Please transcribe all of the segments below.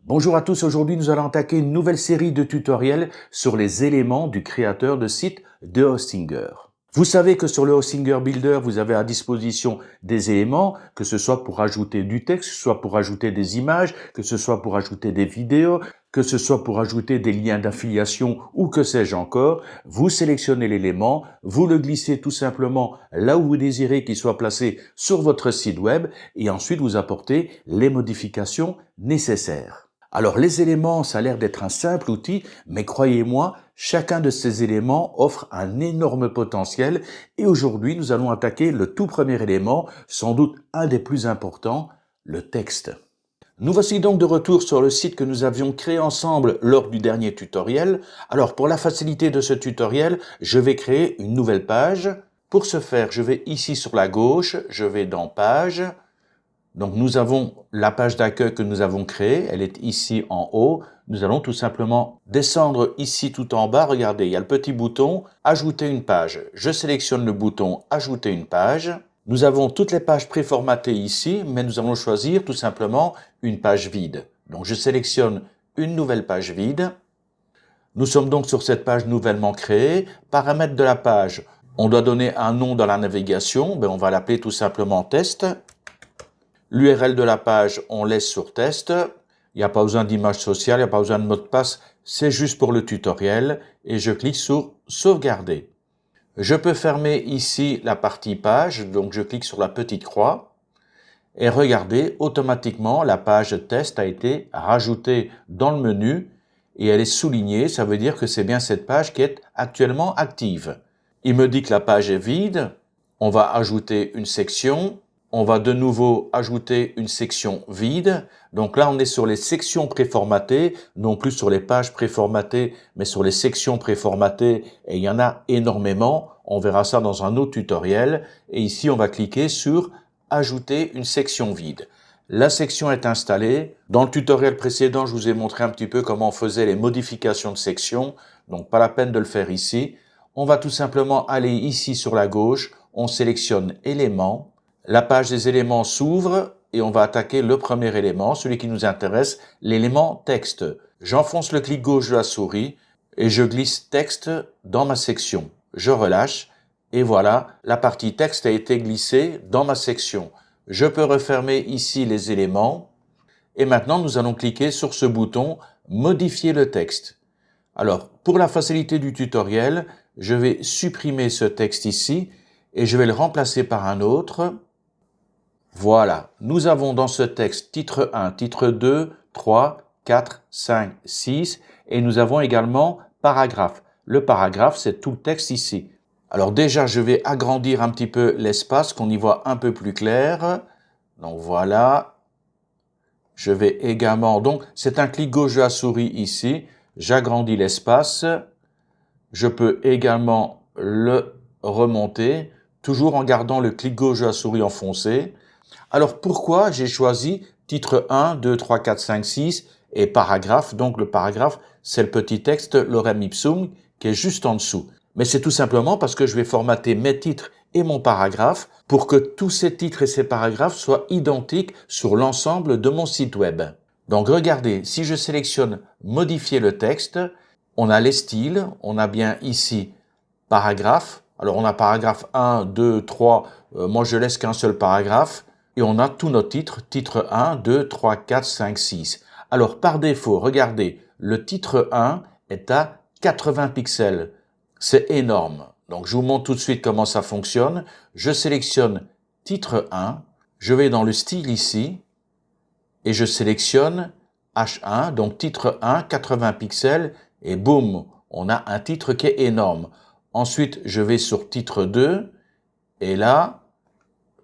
Bonjour à tous, aujourd'hui nous allons attaquer une nouvelle série de tutoriels sur les éléments du créateur de site de Hostinger. Vous savez que sur le Hostinger Builder, vous avez à disposition des éléments, que ce soit pour ajouter du texte, que ce soit pour ajouter des images, que ce soit pour ajouter des vidéos, que ce soit pour ajouter des liens d'affiliation ou que sais-je encore. Vous sélectionnez l'élément, vous le glissez tout simplement là où vous désirez qu'il soit placé sur votre site web et ensuite vous apportez les modifications nécessaires. Alors les éléments, ça a l'air d'être un simple outil, mais croyez-moi, chacun de ces éléments offre un énorme potentiel et aujourd'hui nous allons attaquer le tout premier élément, sans doute un des plus importants, le texte. Nous voici donc de retour sur le site que nous avions créé ensemble lors du dernier tutoriel. Alors pour la facilité de ce tutoriel, je vais créer une nouvelle page. Pour ce faire, je vais ici sur la gauche, je vais dans Page. Donc nous avons la page d'accueil que nous avons créée, elle est ici en haut. Nous allons tout simplement descendre ici tout en bas. Regardez, il y a le petit bouton « Ajouter une page ». Je sélectionne le bouton « Ajouter une page ». Nous avons toutes les pages préformatées ici, mais nous allons choisir tout simplement une page vide. Donc je sélectionne une nouvelle page vide. Nous sommes donc sur cette page nouvellement créée. Paramètres de la page, on doit donner un nom dans la navigation. On va l'appeler tout simplement « Test ». L'URL de la page, on laisse sur test. Il n'y a pas besoin d'image sociale, il n'y a pas besoin de mot de passe. C'est juste pour le tutoriel. Et je clique sur sauvegarder. Je peux fermer ici la partie page. Donc je clique sur la petite croix. Et regardez, automatiquement, la page test a été rajoutée dans le menu. Et elle est soulignée. Ça veut dire que c'est bien cette page qui est actuellement active. Il me dit que la page est vide. On va ajouter une section. On va de nouveau ajouter une section vide. Donc là, on est sur les sections préformatées, non plus sur les pages préformatées, mais sur les sections préformatées. Et il y en a énormément. On verra ça dans un autre tutoriel. Et ici, on va cliquer sur « Ajouter une section vide ». La section est installée. Dans le tutoriel précédent, je vous ai montré un petit peu comment on faisait les modifications de section. Donc, pas la peine de le faire ici. On va tout simplement aller ici sur la gauche. On sélectionne « Éléments ». La page des éléments s'ouvre et on va attaquer le premier élément, celui qui nous intéresse, l'élément texte. J'enfonce le clic gauche de la souris et je glisse texte dans ma section. Je relâche et voilà, la partie texte a été glissée dans ma section. Je peux refermer ici les éléments et maintenant nous allons cliquer sur ce bouton « Modifier le texte ». Alors, pour la facilité du tutoriel, je vais supprimer ce texte ici et je vais le remplacer par un autre. Voilà, nous avons dans ce texte titre 1, titre 2, 3, 4, 5, 6 et nous avons également paragraphe. Le paragraphe, c'est tout le texte ici. Alors déjà, je vais agrandir un petit peu l'espace, qu'on y voit un peu plus clair. Donc voilà. Je vais également, donc c'est un clic gauche de la souris ici. J'agrandis l'espace. Je peux également le remonter, toujours en gardant le clic gauche de la souris enfoncé. Alors pourquoi j'ai choisi titre 1, 2, 3, 4, 5, 6 et paragraphe. Donc le paragraphe, c'est le petit texte lorem ipsum qui est juste en dessous. Mais c'est tout simplement parce que je vais formater mes titres et mon paragraphe pour que tous ces titres et ces paragraphes soient identiques sur l'ensemble de mon site web. Donc regardez, si je sélectionne modifier le texte, on a les styles, on a bien ici paragraphe. Alors on a paragraphe 1, 2, 3, moi je laisse qu'un seul paragraphe. Et on a tous nos titres, titre 1, 2, 3, 4, 5, 6. Alors par défaut, regardez, le titre 1 est à 80 pixels. C'est énorme. Donc je vous montre tout de suite comment ça fonctionne. Je sélectionne titre 1, je vais dans le style ici, et je sélectionne H1, donc titre 1, 80 pixels, et boum, on a un titre qui est énorme. Ensuite, je vais sur titre 2, et là,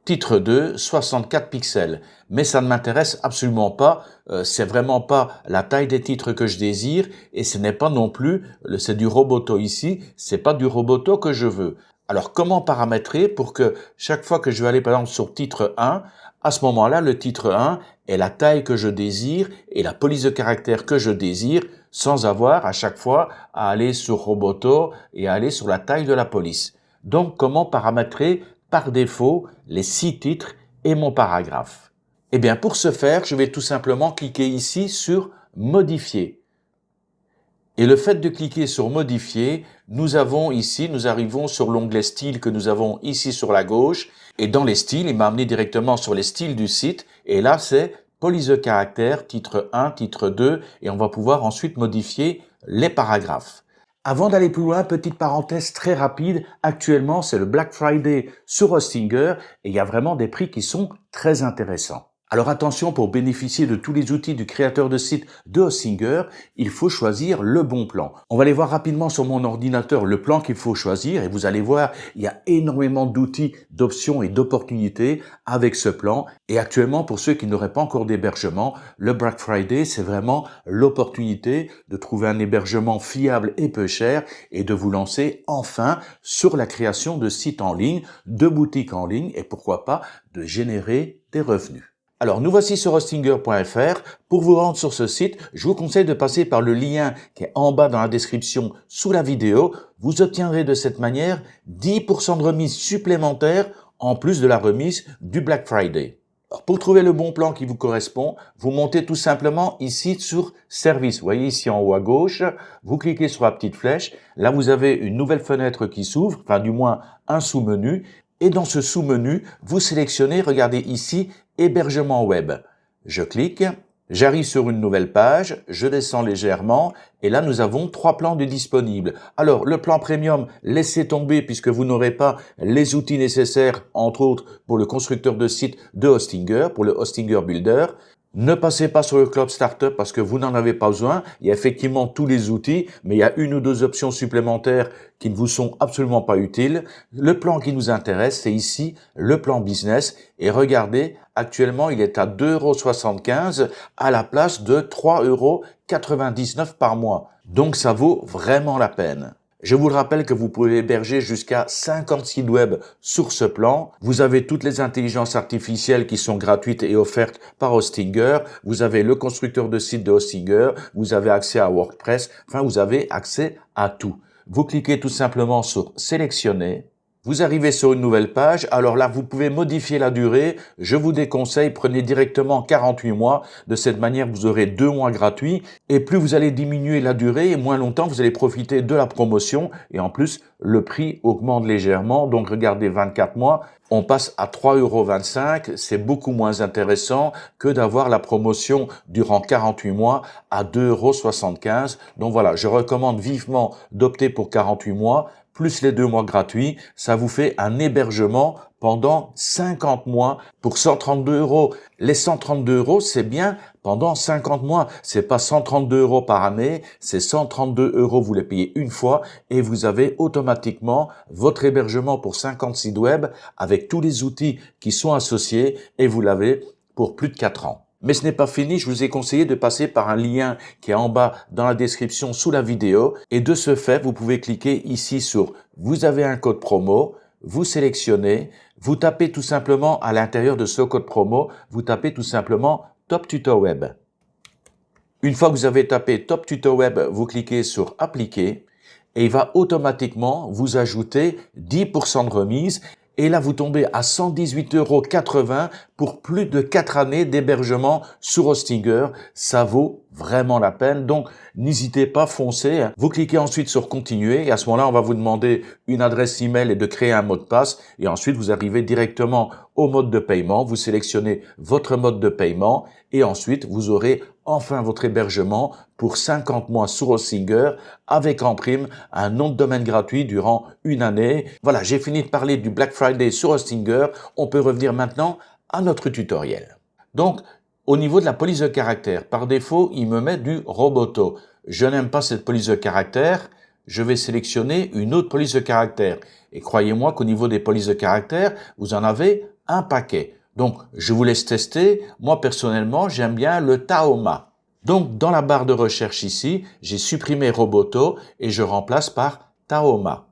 titre 2, 64 pixels. Mais ça ne m'intéresse absolument pas, c'est vraiment pas la taille des titres que je désire, et ce n'est pas non plus, c'est du Roboto ici, c'est pas du Roboto que je veux. Alors comment paramétrer pour que chaque fois que je vais aller par exemple sur titre 1, à ce moment-là, le titre 1 est la taille que je désire et la police de caractère que je désire, sans avoir à chaque fois à aller sur Roboto et à aller sur la taille de la police. Donc comment paramétrer par défaut les 6 titres et mon paragraphe? Eh bien pour ce faire, je vais tout simplement cliquer ici sur modifier. Et le fait de cliquer sur modifier, nous arrivons sur l'onglet style que nous avons ici sur la gauche. Et dans les styles, il m'a amené directement sur les styles du site. Et là, c'est police de caractère, titre 1, titre 2. Et on va pouvoir ensuite modifier les paragraphes. Avant d'aller plus loin, petite parenthèse très rapide. Actuellement, c'est le Black Friday sur Hostinger. Et il y a vraiment des prix qui sont très intéressants. Alors attention, pour bénéficier de tous les outils du créateur de site de Hostinger, il faut choisir le bon plan. On va aller voir rapidement sur mon ordinateur le plan qu'il faut choisir et vous allez voir, il y a énormément d'outils, d'options et d'opportunités avec ce plan. Et actuellement, pour ceux qui n'auraient pas encore d'hébergement, le Black Friday, c'est vraiment l'opportunité de trouver un hébergement fiable et peu cher et de vous lancer enfin sur la création de sites en ligne, de boutiques en ligne et pourquoi pas de générer des revenus. Alors, nous voici sur hostinger.fr. Pour vous rendre sur ce site, je vous conseille de passer par le lien qui est en bas dans la description sous la vidéo. Vous obtiendrez de cette manière 10% de remise supplémentaire en plus de la remise du Black Friday. Alors, pour trouver le bon plan qui vous correspond, vous montez tout simplement ici sur Service. Vous voyez ici en haut à gauche, vous cliquez sur la petite flèche. Là, vous avez une nouvelle fenêtre qui s'ouvre, enfin du moins un sous-menu. Et dans ce sous-menu, vous sélectionnez, regardez ici, hébergement web. Je clique, j'arrive sur une nouvelle page, je descends légèrement et là nous avons 3 plans de disponibles. Alors le plan premium, laissez tomber puisque vous n'aurez pas les outils nécessaires, entre autres pour le constructeur de site de Hostinger, pour le Hostinger Builder. Ne passez pas sur le Club Startup parce que vous n'en avez pas besoin. Il y a effectivement tous les outils, mais il y a 1 ou 2 options supplémentaires qui ne vous sont absolument pas utiles. Le plan qui nous intéresse, c'est ici le plan business. Et regardez, actuellement, il est à 2,75 € à la place de 3,99 € par mois. Donc, ça vaut vraiment la peine. Je vous le rappelle que vous pouvez héberger jusqu'à 50 sites web sur ce plan. Vous avez toutes les intelligences artificielles qui sont gratuites et offertes par Hostinger. Vous avez le constructeur de site de Hostinger. Vous avez accès à WordPress. Enfin, vous avez accès à tout. Vous cliquez tout simplement sur sélectionner. Vous arrivez sur une nouvelle page, alors là vous pouvez modifier la durée, je vous déconseille, prenez directement 48 mois, de cette manière vous aurez 2 mois gratuits, et plus vous allez diminuer la durée, et moins longtemps vous allez profiter de la promotion, et en plus le prix augmente légèrement, donc regardez 24 mois, on passe à 3,25 €, c'est beaucoup moins intéressant que d'avoir la promotion durant 48 mois à 2,75 €, donc voilà, je recommande vivement d'opter pour 48 mois, plus les 2 mois gratuits, ça vous fait un hébergement pendant 50 mois pour 132 €. Les 132 €, c'est bien pendant 50 mois. C'est pas 132 € par année, c'est 132 €, vous les payez une fois et vous avez automatiquement votre hébergement pour 50 sites web avec tous les outils qui sont associés et vous l'avez pour plus de 4 ans. Mais ce n'est pas fini, je vous ai conseillé de passer par un lien qui est en bas dans la description sous la vidéo. Et de ce fait, vous pouvez cliquer ici sur « Vous avez un code promo », vous sélectionnez, vous tapez tout simplement à l'intérieur de ce code promo, vous tapez tout simplement « Top Tuto Web ». Une fois que vous avez tapé « Top Tuto Web », vous cliquez sur « Appliquer » et il va automatiquement vous ajouter 10% de remise. Et là, vous tombez à 118,80 € pour plus de 4 années d'hébergement sur Hostinger. Ça vaut vraiment la peine. Donc, n'hésitez pas, foncez. Vous cliquez ensuite sur continuer et à ce moment-là, on va vous demander une adresse email et de créer un mot de passe. Et ensuite, vous arrivez directement au mode de paiement. Vous sélectionnez votre mode de paiement et ensuite, vous aurez enfin votre hébergement pour 50 mois sur Hostinger avec en prime un nom de domaine gratuit durant 1 année. Voilà, j'ai fini de parler du Black Friday sur Hostinger. On peut revenir maintenant à notre tutoriel. Donc, au niveau de la police de caractère, par défaut, il me met du Roboto. Je n'aime pas cette police de caractère. Je vais sélectionner une autre police de caractère. Et croyez-moi qu'au niveau des polices de caractère, vous en avez un paquet. Donc, je vous laisse tester. Moi, personnellement, j'aime bien le Tahoma. Donc, dans la barre de recherche ici, j'ai supprimé Roboto et je remplace par Tahoma.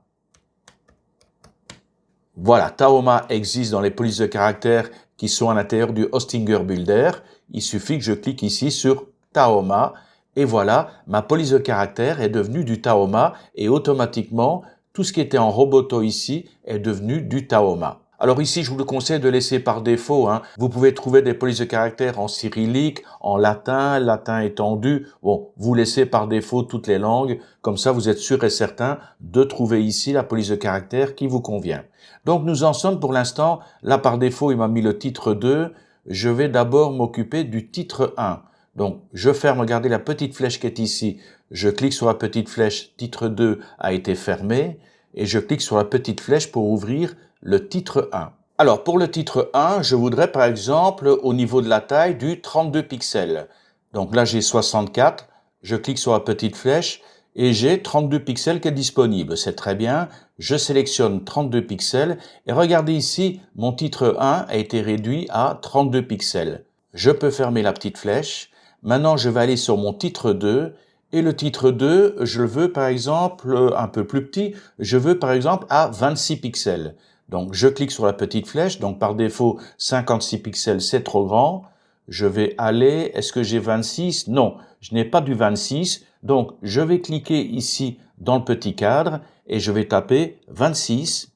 Voilà, Tahoma existe dans les polices de caractère qui sont à l'intérieur du Hostinger Builder. Il suffit que je clique ici sur Tahoma et voilà, ma police de caractère est devenue du Tahoma et automatiquement, tout ce qui était en Roboto ici est devenu du Tahoma. Alors ici, je vous le conseille de laisser par défaut, hein. Vous pouvez trouver des polices de caractères en cyrillique, en latin, latin étendu. Bon, vous laissez par défaut toutes les langues. Comme ça, vous êtes sûr et certain de trouver ici la police de caractères qui vous convient. Donc, nous en sommes pour l'instant. Là, par défaut, il m'a mis le titre 2. Je vais d'abord m'occuper du titre 1. Donc, je ferme, regardez la petite flèche qui est ici. Je clique sur la petite flèche, titre 2 a été fermé. Et je clique sur la petite flèche pour ouvrir le titre 1. Alors, pour le titre 1, je voudrais par exemple, au niveau de la taille, du 32 pixels. Donc là, j'ai 64. Je clique sur la petite flèche et j'ai 32 pixels qui est disponible. C'est très bien. Je sélectionne 32 pixels et regardez ici, mon titre 1 a été réduit à 32 pixels. Je peux fermer la petite flèche. Maintenant, je vais aller sur mon titre 2 et le titre 2, je le veux par exemple un peu plus petit. Je veux par exemple à 26 pixels. Donc, je clique sur la petite flèche. Donc, par défaut, 56 pixels, c'est trop grand. Je vais aller, est-ce que j'ai 26? Non, je n'ai pas du 26. Donc, je vais cliquer ici dans le petit cadre et je vais taper 26.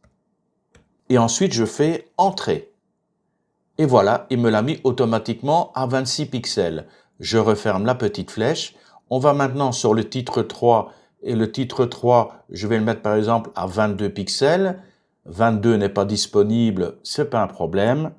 Et ensuite, je fais Entrée. Et voilà, il me l'a mis automatiquement à 26 pixels. Je referme la petite flèche. On va maintenant sur le titre 3. Et le titre 3, je vais le mettre par exemple à 22 pixels. 22 n'est pas disponible, c'est pas un problème.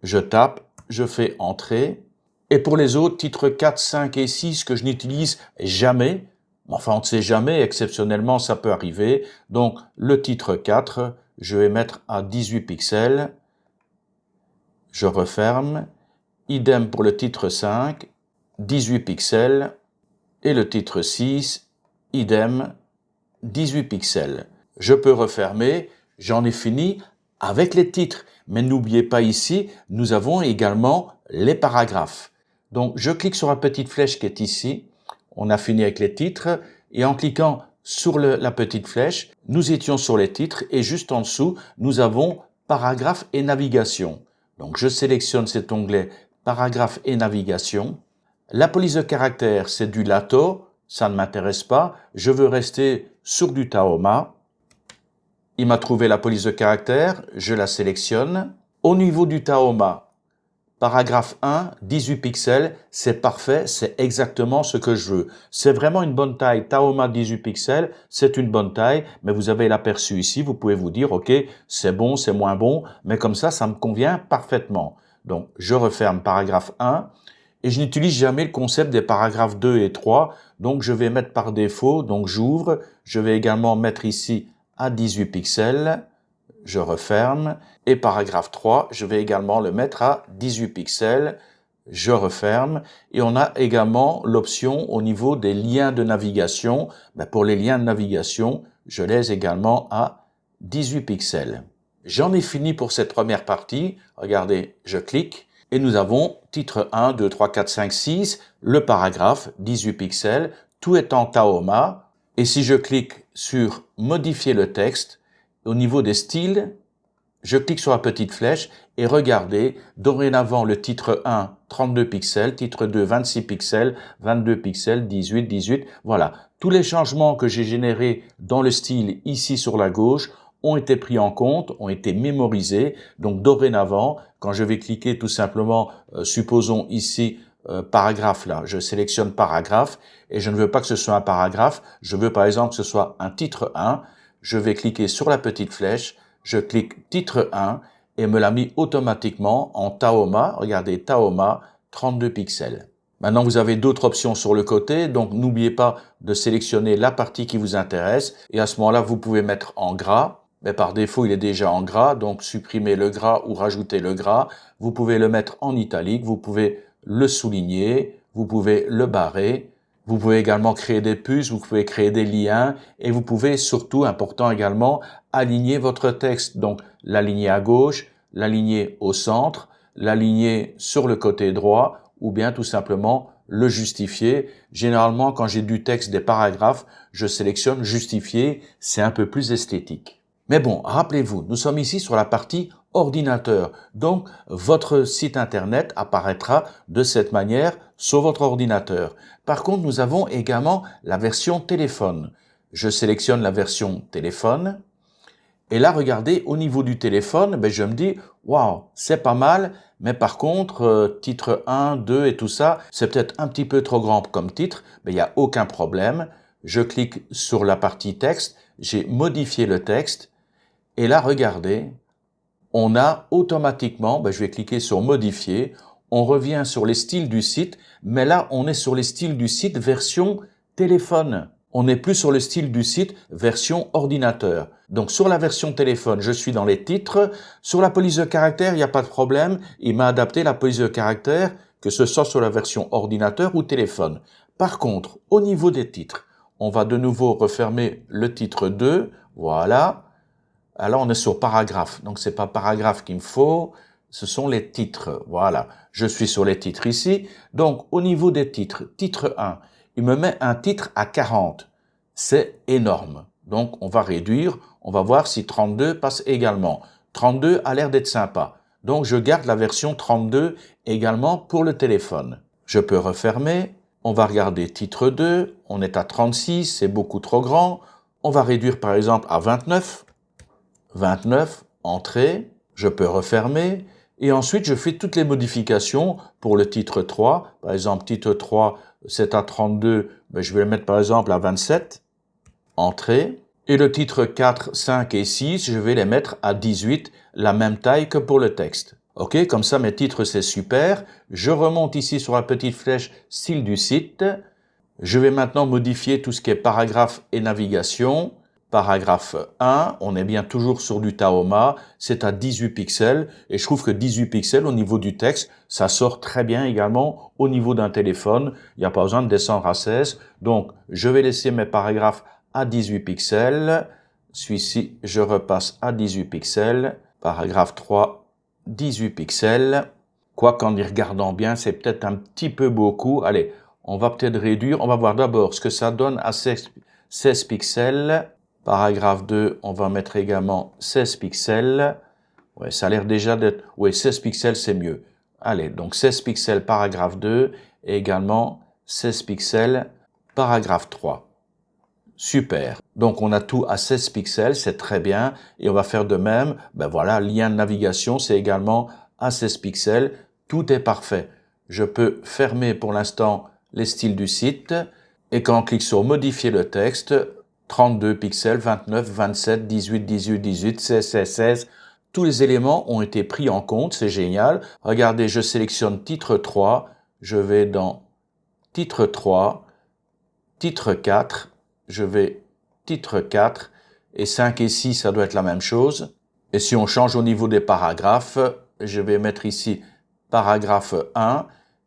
Je tape, je fais Entrée. Et pour les autres, titres 4, 5 et 6 que je n'utilise jamais, enfin on ne sait jamais, exceptionnellement ça peut arriver. Donc le titre 4, je vais mettre à 18 pixels. Je referme. Idem pour le titre 5, 18 pixels. Et le titre 6, idem, 18 pixels. Je peux refermer. J'en ai fini avec les titres. Mais n'oubliez pas ici, nous avons également les paragraphes. Donc, je clique sur la petite flèche qui est ici. On a fini avec les titres. Et en cliquant sur la petite flèche, nous étions sur les titres. Et juste en dessous, nous avons paragraphes et navigation. Donc, je sélectionne cet onglet paragraphes et navigation. La police de caractère, c'est du Lato. Ça ne m'intéresse pas. Je veux rester sur du Tahoma. Il m'a trouvé la police de caractère, je la sélectionne. Au niveau du Tahoma, paragraphe 1, 18 pixels, c'est parfait, c'est exactement ce que je veux. C'est vraiment une bonne taille. Tahoma 18 pixels, c'est une bonne taille, mais vous avez l'aperçu ici, vous pouvez vous dire, ok, c'est bon, c'est moins bon, mais comme ça me convient parfaitement. Donc, je referme paragraphe 1. Et je n'utilise jamais le concept des paragraphes 2 et 3, donc je vais mettre par défaut, donc j'ouvre, je vais également mettre ici à 18 pixels, je referme, et paragraphe 3, je vais également le mettre à 18 pixels, je referme, et on a également l'option au niveau des liens de navigation. Pour les liens de navigation, je les également à 18 pixels. J'en ai fini pour cette première partie, regardez, je clique, et nous avons titre 1, 2, 3, 4, 5, 6, le paragraphe, 18 pixels, tout est en Tahoma. Et si je clique sur modifier le texte, au niveau des styles, je clique sur la petite flèche et regardez, dorénavant le titre 1, 32 pixels, titre 2, 26 pixels, 22 pixels, 18, 18, voilà. Tous les changements que j'ai générés dans le style ici sur la gauche ont été pris en compte, ont été mémorisés. Donc dorénavant, quand je vais cliquer tout simplement, supposons ici, paragraphe là, je sélectionne paragraphe et je ne veux pas que ce soit un paragraphe, je veux par exemple que ce soit un titre 1, je vais cliquer sur la petite flèche, je clique titre 1 et me l'a mis automatiquement en Tahoma, regardez Tahoma 32 pixels. Maintenant, vous avez d'autres options sur le côté, donc n'oubliez pas de sélectionner la partie qui vous intéresse et à ce moment-là, vous pouvez mettre en gras. Mais par défaut, il est déjà en gras, donc supprimez le gras ou rajoutez le gras. Vous pouvez le mettre en italique, vous pouvez le souligner, vous pouvez le barrer. Vous pouvez également créer des puces, vous pouvez créer des liens et vous pouvez surtout, important également, aligner votre texte. Donc, l'aligner à gauche, l'aligner au centre, l'aligner sur le côté droit ou bien tout simplement le justifier. Généralement, quand j'ai du texte, des paragraphes, je sélectionne justifier, c'est un peu plus esthétique. Mais bon, rappelez-vous, nous sommes ici sur la partie ordinateur. Donc, votre site internet apparaîtra de cette manière sur votre ordinateur. Par contre, nous avons également la version téléphone. Je sélectionne la version téléphone Et là, regardez, au niveau du téléphone, ben, je me dis, waouh, c'est pas mal, mais par contre, titre 1, 2 et tout ça, c'est peut-être un petit peu trop grand comme titre, mais il n'y a aucun problème. Je clique sur la partie texte, j'ai modifié le texte, et là, regardez, on a automatiquement, ben, je vais cliquer sur modifier, on revient sur les styles du site, mais là, on est sur les styles du site version téléphone. On n'est plus sur le style du site version ordinateur. Donc sur la version téléphone, je suis dans les titres. Sur la police de caractère, il n'y a pas de problème. Il m'a adapté la police de caractère, que ce soit sur la version ordinateur ou téléphone. Par contre, au niveau des titres, on va de nouveau refermer le titre 2. Voilà. Alors on est sur paragraphe. Donc c'est pas paragraphe qu'il me faut, ce sont les titres. Voilà. Je suis sur les titres ici. Donc au niveau des titres, titre 1, il me met un titre à 40. C'est énorme. Donc, on va réduire. On va voir si 32 passe également. 32 a l'air d'être sympa. Donc, je garde la version 32 également pour le téléphone. Je peux refermer. On va regarder titre 2. On est à 36. C'est beaucoup trop grand. On va réduire par exemple à 29. 29, entrée. Je peux refermer. Et ensuite, je fais toutes les modifications pour le titre 3. Par exemple, titre 3, c'est à 32, ben je vais le mettre par exemple à 27, entrée. Et le titre 4, 5 et 6, je vais les mettre à 18, la même taille que pour le texte. Ok, comme ça mes titres c'est super. Je remonte ici sur la petite flèche style du site. Je vais maintenant modifier tout ce qui est paragraphe et navigation. Paragraphe 1, on est bien toujours sur du Tahoma, c'est à 18 pixels, et je trouve que 18 pixels au niveau du texte, ça sort très bien également au niveau d'un téléphone, il n'y a pas besoin de descendre à 16, donc je vais laisser mes paragraphes à 18 pixels, celui-ci je repasse à 18 pixels, paragraphe 3, 18 pixels, quoi qu'en y regardant bien, c'est peut-être un petit peu beaucoup, allez, on va peut-être réduire, on va voir d'abord ce que ça donne à 16 pixels, paragraphe 2, on va mettre également 16 pixels. Ouais, ça a l'air déjà d'être... Oui, 16 pixels, c'est mieux. Allez, donc 16 pixels, paragraphe 2, et également 16 pixels, paragraphe 3. Super. Donc, on a tout à 16 pixels, c'est très bien. Et on va faire de même. Ben voilà, lien de navigation, c'est également à 16 pixels. Tout est parfait. Je peux fermer pour l'instant les styles du site. Et quand on clique sur modifier le texte, 32 pixels, 29, 27, 18, 18, 18, 16, 16, 16. Tous les éléments ont été pris en compte, c'est génial. Regardez, je sélectionne titre 3, je vais dans titre 3, titre 4, je vais titre 4, et 5 et 6, ça doit être la même chose. Et si on change au niveau des paragraphes, je vais mettre ici paragraphe 1,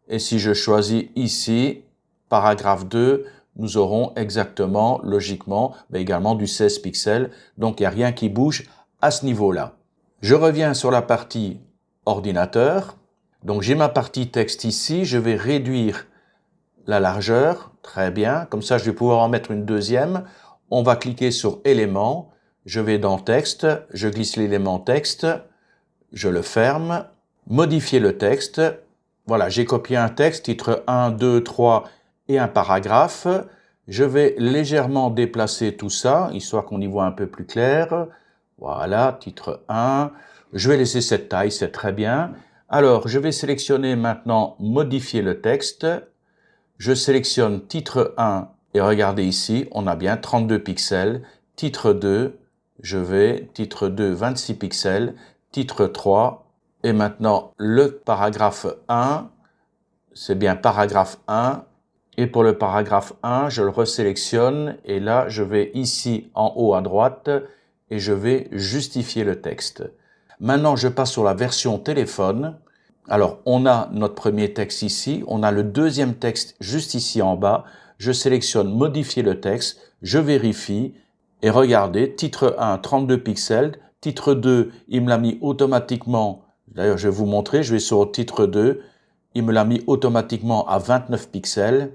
et si je choisis ici paragraphe 2, nous aurons exactement, logiquement, mais également du 16 pixels. Donc, il n'y a rien qui bouge à ce niveau-là. Je reviens sur la partie ordinateur. Donc, j'ai ma partie texte ici. Je vais réduire la largeur. Très bien. Comme ça, je vais pouvoir en mettre une deuxième. On va cliquer sur éléments. Je vais dans texte. Je glisse l'élément texte. Je le ferme. Modifier le texte. Voilà, j'ai copié un texte, titre 1, 2, 3 et un paragraphe. Je vais légèrement déplacer tout ça, histoire qu'on y voit un peu plus clair. Voilà, titre 1. Je vais laisser cette taille, c'est très bien. Alors, je vais sélectionner maintenant modifier le texte. Je sélectionne titre 1 et regardez ici, on a bien 32 pixels. Titre 2, je vais, titre 2, 26 pixels. Titre 3, et maintenant le paragraphe 1, c'est bien paragraphe 1. Et pour le paragraphe 1, je le resélectionne et là, je vais ici en haut à droite et je vais justifier le texte. Maintenant, je passe sur la version téléphone. Alors, on a notre premier texte ici, on a le deuxième texte juste ici en bas. Je sélectionne modifier le texte, je vérifie et regardez, titre 1, 32 pixels. Titre 2, il me l'a mis automatiquement. D'ailleurs, je vais vous montrer, je vais sur titre 2. Il me l'a mis automatiquement à 29 pixels.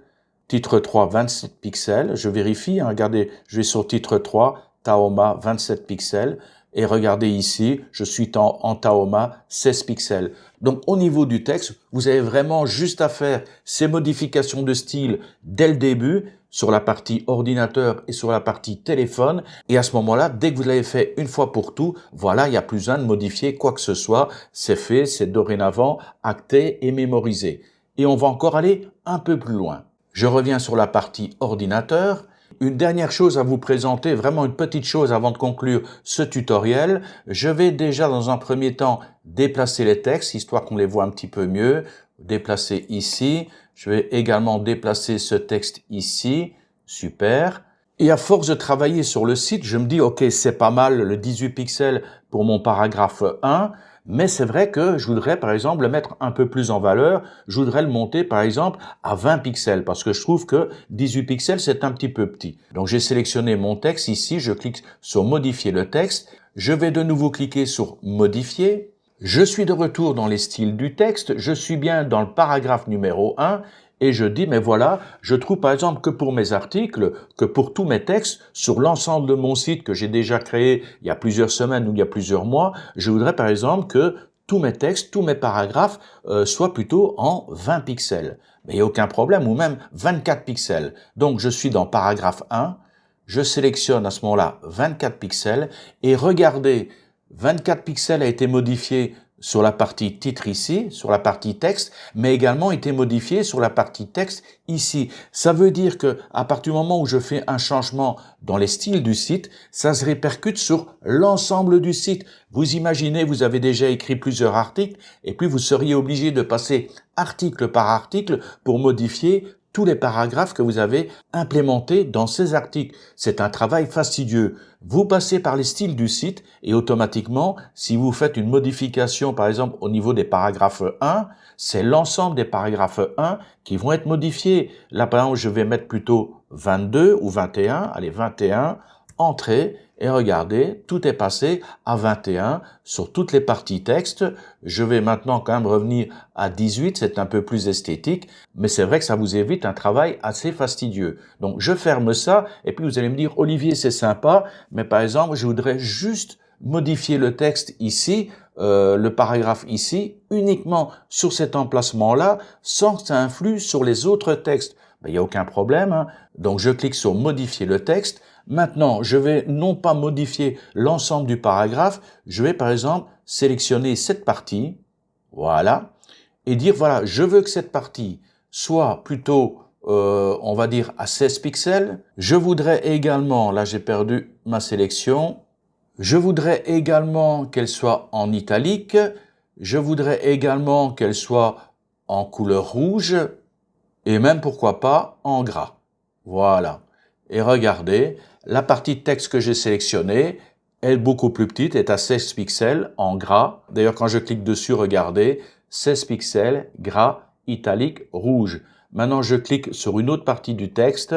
Titre 3, 27 pixels. Je vérifie, hein, regardez, je vais sur titre 3, Tahoma, 27 pixels. Et regardez ici, je suis en Tahoma, 16 pixels. Donc au niveau du texte, vous avez vraiment juste à faire ces modifications de style dès le début sur la partie ordinateur et sur la partie téléphone. Et à ce moment-là, dès que vous l'avez fait une fois pour tout, voilà, il n'y a plus besoin de modifier quoi que ce soit. C'est fait, c'est dorénavant acté et mémorisé. Et on va encore aller un peu plus loin. Je reviens sur la partie ordinateur. Une dernière chose à vous présenter, vraiment une petite chose avant de conclure ce tutoriel. Je vais déjà dans un premier temps déplacer les textes, histoire qu'on les voit un petit peu mieux. Déplacer ici. Je vais également déplacer ce texte ici. Super. Et à force de travailler sur le site, je me dis, OK, c'est pas mal le 18 pixels pour mon paragraphe 1. Mais c'est vrai que je voudrais, par exemple, le mettre un peu plus en valeur. Je voudrais le monter, par exemple, à 20 pixels parce que je trouve que 18 pixels, c'est un petit peu petit. Donc, j'ai sélectionné mon texte ici. Je clique sur modifier le texte. Je vais de nouveau cliquer sur modifier. Je suis de retour dans les styles du texte. Je suis bien dans le paragraphe numéro 1. Et je dis, mais voilà, je trouve par exemple que pour mes articles, que pour tous mes textes, sur l'ensemble de mon site que j'ai déjà créé il y a plusieurs semaines ou il y a plusieurs mois, je voudrais par exemple que tous mes textes, tous mes paragraphes soient plutôt en 20 pixels. Mais il n'y a aucun problème, ou même 24 pixels. Donc je suis dans paragraphe 1, je sélectionne à ce moment-là 24 pixels, et regardez, 24 pixels a été modifié sur la partie titre ici, sur la partie texte, mais également été modifié sur la partie texte ici. Ça veut dire que à partir du moment où je fais un changement dans les styles du site, ça se répercute sur l'ensemble du site. Vous imaginez, vous avez déjà écrit plusieurs articles et puis vous seriez obligé de passer article par article pour modifier tous les paragraphes que vous avez implémentés dans ces articles. C'est un travail fastidieux. Vous passez par les styles du site et automatiquement, si vous faites une modification, par exemple, au niveau des paragraphes 1, c'est l'ensemble des paragraphes 1 qui vont être modifiés. Là, par exemple, je vais mettre plutôt 22 ou 21. Allez, 21, entrée. Et regardez, tout est passé à 21 sur toutes les parties texte. Je vais maintenant quand même revenir à 18, c'est un peu plus esthétique, mais c'est vrai que ça vous évite un travail assez fastidieux. Donc je ferme ça, et puis vous allez me dire, Olivier, c'est sympa, mais par exemple, je voudrais juste modifier le texte ici, le paragraphe ici, uniquement sur cet emplacement-là, sans que ça influe sur les autres textes. Ben, il n'y a aucun problème, hein. Donc je clique sur modifier le texte. Maintenant, je vais non pas modifier l'ensemble du paragraphe, je vais par exemple sélectionner cette partie, voilà, et dire voilà, je veux que cette partie soit plutôt, on va dire, à 16 pixels. Je voudrais également, là j'ai perdu ma sélection, je voudrais également qu'elle soit en italique, je voudrais également qu'elle soit en couleur rouge, et même pourquoi pas en gras. Voilà. Et regardez, la partie texte que j'ai sélectionnée est beaucoup plus petite, est à 16 pixels en gras. D'ailleurs, quand je clique dessus, regardez, 16 pixels, gras, italique, rouge. Maintenant, je clique sur une autre partie du texte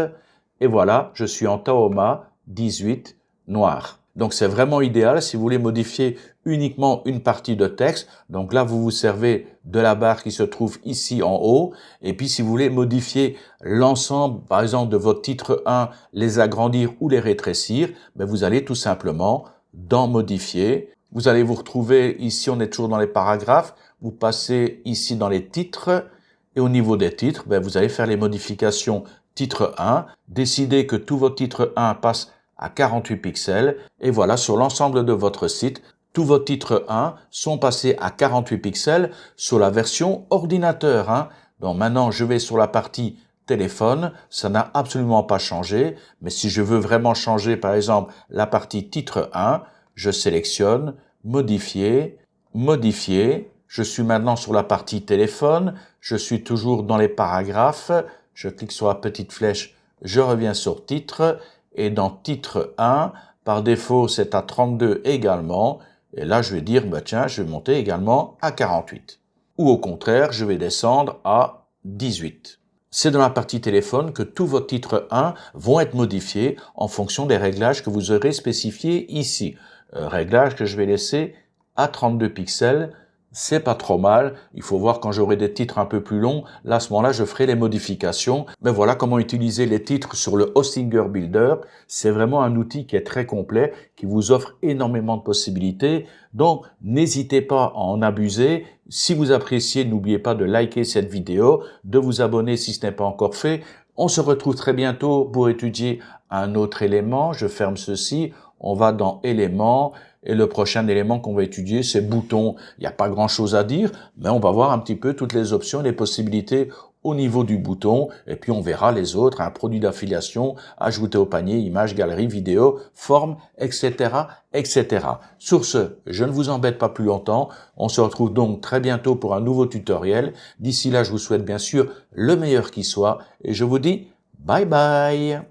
et voilà, je suis en Tahoma 18 noir. Donc, c'est vraiment idéal si vous voulez modifier uniquement une partie de texte. Donc là, vous vous servez de la barre qui se trouve ici en haut. Et puis, si vous voulez modifier l'ensemble, par exemple, de votre titre 1, les agrandir ou les rétrécir, ben vous allez tout simplement dans modifier. Vous allez vous retrouver ici, on est toujours dans les paragraphes. Vous passez ici dans les titres. Et au niveau des titres, ben vous allez faire les modifications titre 1. Décidez que tout votre titre 1 passe à 48 pixels. Et voilà, sur l'ensemble de votre site, tous vos titres 1 sont passés à 48 pixels sur la version ordinateur, hein. Donc maintenant, je vais sur la partie téléphone, ça n'a absolument pas changé, mais si je veux vraiment changer, par exemple, la partie titre 1, je sélectionne, modifier, modifier, je suis maintenant sur la partie téléphone, je suis toujours dans les paragraphes, je clique sur la petite flèche, je reviens sur titre, et dans titre 1, par défaut, c'est à 32 également, et là, je vais dire, bah tiens, je vais monter également à 48. Ou au contraire, je vais descendre à 18. C'est dans la partie téléphone que tous vos titres 1 vont être modifiés en fonction des réglages que vous aurez spécifiés ici. Réglages que je vais laisser à 32 pixels c'est pas trop mal. Il faut voir quand j'aurai des titres un peu plus longs. Là, à ce moment-là, je ferai les modifications. Mais voilà comment utiliser les titres sur le Hostinger Builder. C'est vraiment un outil qui est très complet, qui vous offre énormément de possibilités. Donc, n'hésitez pas à en abuser. Si vous appréciez, n'oubliez pas de liker cette vidéo, de vous abonner si ce n'est pas encore fait. On se retrouve très bientôt pour étudier un autre élément. Je ferme ceci. On va dans éléments. Et le prochain élément qu'on va étudier, c'est bouton. Il n'y a pas grand-chose à dire, mais on va voir un petit peu toutes les options, les possibilités au niveau du bouton. Et puis, on verra les autres, un produit d'affiliation, ajouter au panier, images, galeries, vidéos, formes, etc., etc. Sur ce, je ne vous embête pas plus longtemps. On se retrouve donc très bientôt pour un nouveau tutoriel. D'ici là, je vous souhaite bien sûr le meilleur qui soit et je vous dis bye bye.